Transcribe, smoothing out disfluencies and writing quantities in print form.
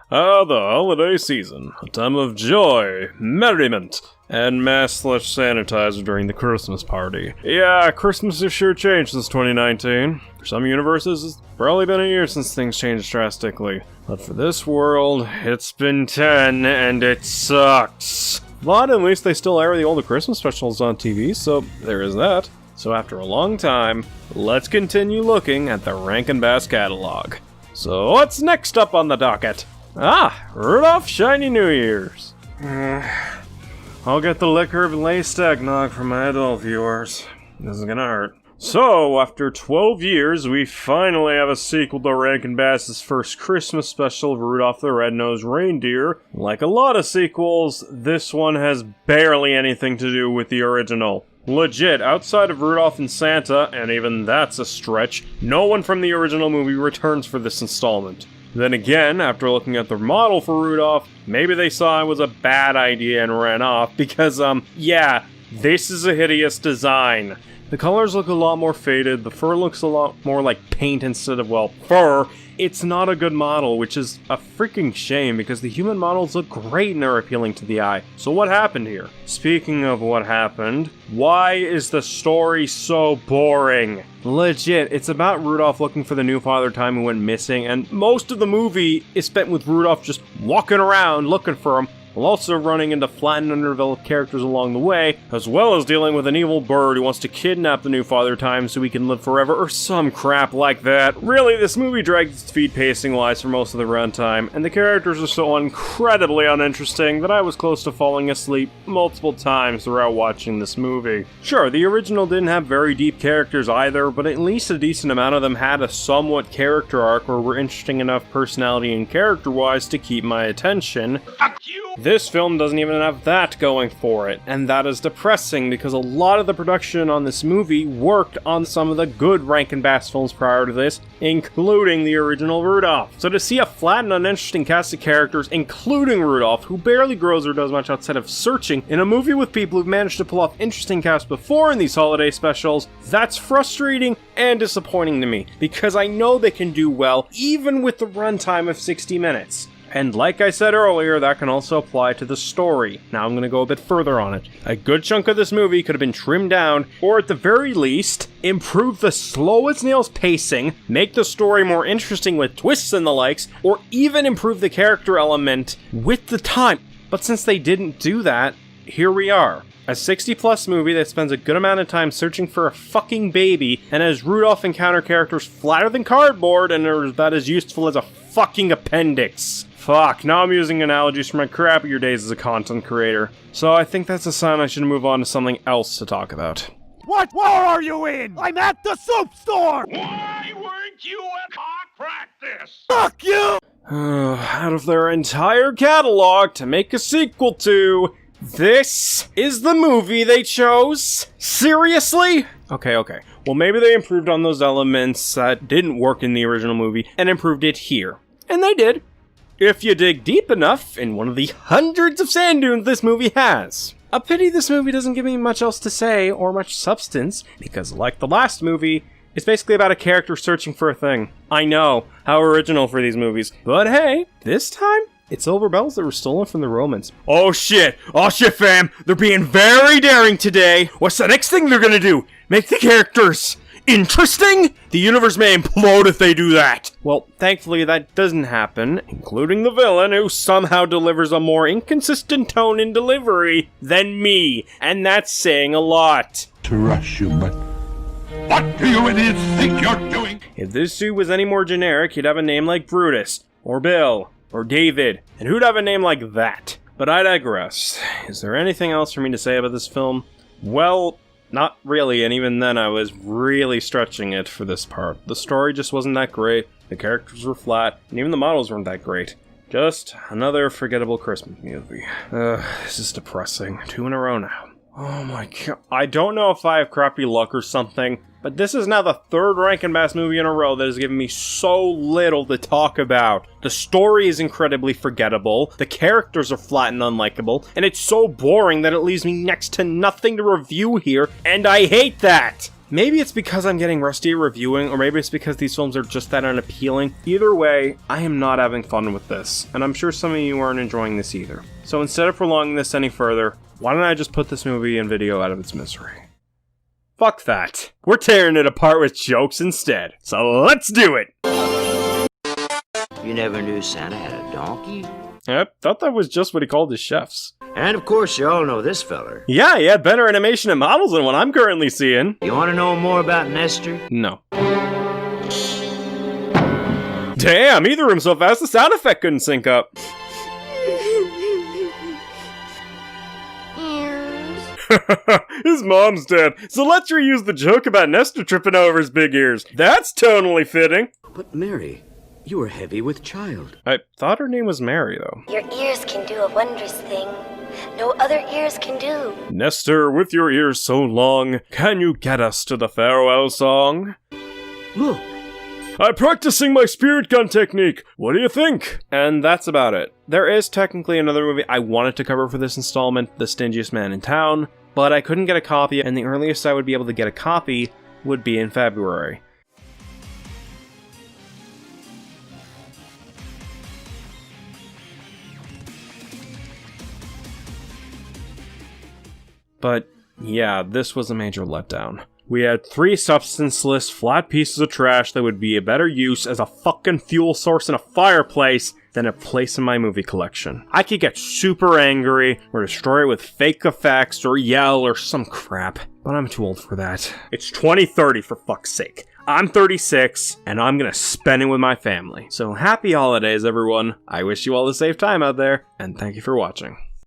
The holiday season, a time of joy, merriment, and massless sanitizer during the Christmas party. Yeah, Christmas has sure changed since 2019. For some universes, it's probably been a year since things changed drastically. But for this world, it's been 10, and it sucks. But at least they still air the older Christmas specials on TV, so there is that. So after a long time, let's continue looking at the Rankin Bass catalog. So what's next up on the docket? Rudolph Shiny New Year's. I'll get the liquor and laced eggnog for my adult viewers. This is gonna hurt. So, after 12 years, we finally have a sequel to Rankin Bass's first Christmas special, Rudolph the Red-Nosed Reindeer. Like a lot of sequels, this one has barely anything to do with the original. Legit, outside of Rudolph and Santa, and even that's a stretch, no one from the original movie returns for this installment. Then again, after looking at the model for Rudolph, maybe they saw it was a bad idea and ran off, because, yeah, this is a hideous design. The colors look a lot more faded, the fur looks a lot more like paint instead of, well, fur. It's not a good model, which is a freaking shame because the human models look great and are appealing to the eye. So what happened here? Speaking of what happened, why is the story so boring? Legit, it's about Rudolph looking for the new Father Time who went missing, and most of the movie is spent with Rudolph just walking around looking for him, while also running into flat and underdeveloped characters along the way, as well as dealing with an evil bird who wants to kidnap the new Father Time so he can live forever, or some crap like that. Really, this movie dragged its feet pacing-wise for most of the runtime, and the characters are so incredibly uninteresting that I was close to falling asleep multiple times throughout watching this movie. Sure, the original didn't have very deep characters either, but at least a decent amount of them had a somewhat character arc or were interesting enough personality and character-wise to keep my attention. Fuck you! This film doesn't even have that going for it, and that is depressing because a lot of the production on this movie worked on some of the good Rankin Bass films prior to this, including the original Rudolph. So to see a flat and uninteresting cast of characters, including Rudolph, who barely grows or does much outside of searching, in a movie with people who've managed to pull off interesting casts before in these holiday specials, that's frustrating and disappointing to me, because I know they can do well, even with the runtime of 60 minutes. And like I said earlier, that can also apply to the story. Now I'm going to go a bit further on it. A good chunk of this movie could have been trimmed down, or at the very least, improve the slow-as-nails pacing, make the story more interesting with twists and the likes, or even improve the character element with the time. But since they didn't do that, here we are. A 60-plus movie that spends a good amount of time searching for a fucking baby, and has Rudolph encounter characters flatter than cardboard and are about as useful as a fucking appendix. Fuck, now I'm using analogies from my crappier days as a content creator. So I think that's a sign I should move on to something else to talk about. What war are you in? I'm at the soup store! Why weren't you at hot practice? Fuck you! Out of their entire catalog to make a sequel to, this is the movie they chose? Seriously? Okay. Well, maybe they improved on those elements that didn't work in the original movie and improved it here. And they did. If you dig deep enough in one of the hundreds of sand dunes this movie has. A pity this movie doesn't give me much else to say or much substance, because like the last movie, it's basically about a character searching for a thing. I know, how original for these movies. But hey, this time, it's silver bells that were stolen from the Romans. Oh shit, fam, they're being very daring today. What's the next thing they're gonna do? Make the characters interesting? The universe may implode if they do that. Well, thankfully that doesn't happen, including the villain who somehow delivers a more inconsistent tone in delivery than me, and that's saying a lot. To rush you, but what do you idiots think you're doing? If this dude was any more generic, he'd have a name like Brutus, or Bill, or David, and who'd have a name like that? But I digress. Is there anything else for me to say about this film? Well, not really, and even then I was really stretching it for this part. The story just wasn't that great, the characters were flat, and even the models weren't that great. Just another forgettable Christmas movie. This is depressing. 2 in a row now. Oh my god. I don't know if I have crappy luck or something, but this is now the third Rankin Bass movie in a row that has given me so little to talk about. The story is incredibly forgettable, the characters are flat and unlikable, and it's so boring that it leaves me next to nothing to review here, and I hate that! Maybe it's because I'm getting rusty at reviewing, or maybe it's because these films are just that unappealing. Either way, I am not having fun with this, and I'm sure some of you aren't enjoying this either. So instead of prolonging this any further, why don't I just put this movie and video out of its misery? Fuck that. We're tearing it apart with jokes instead. So let's do it! You never knew Santa had a donkey? Yep, thought that was just what he called his chefs. And of course you all know this feller. Yeah, he had better animation and models than what I'm currently seeing. You want to know more about Nestor? No. Damn, he threw him so fast the sound effect couldn't sync up. His mom's dead, so let's reuse the joke about Nestor tripping over his big ears. That's tonally fitting. But Mary, you are heavy with child. I thought her name was Mary, though. Your ears can do a wondrous thing no other ears can do. Nestor, with your ears so long, can you get us to the farewell song? Look. I'm practicing my spirit gun technique. What do you think? And that's about it. There is technically another movie I wanted to cover for this installment, The Stingiest Man in Town, but I couldn't get a copy, and the earliest I would be able to get a copy would be in February. But yeah, this was a major letdown. We had 3 substanceless, flat pieces of trash that would be a better use as a fucking fuel source in a fireplace than a place in my movie collection. I could get super angry, or destroy it with fake effects, or yell, or some crap. But I'm too old for that. It's 2030 for fuck's sake. I'm 36, and I'm gonna spend it with my family. So happy holidays, everyone. I wish you all a safe time out there, and thank you for watching.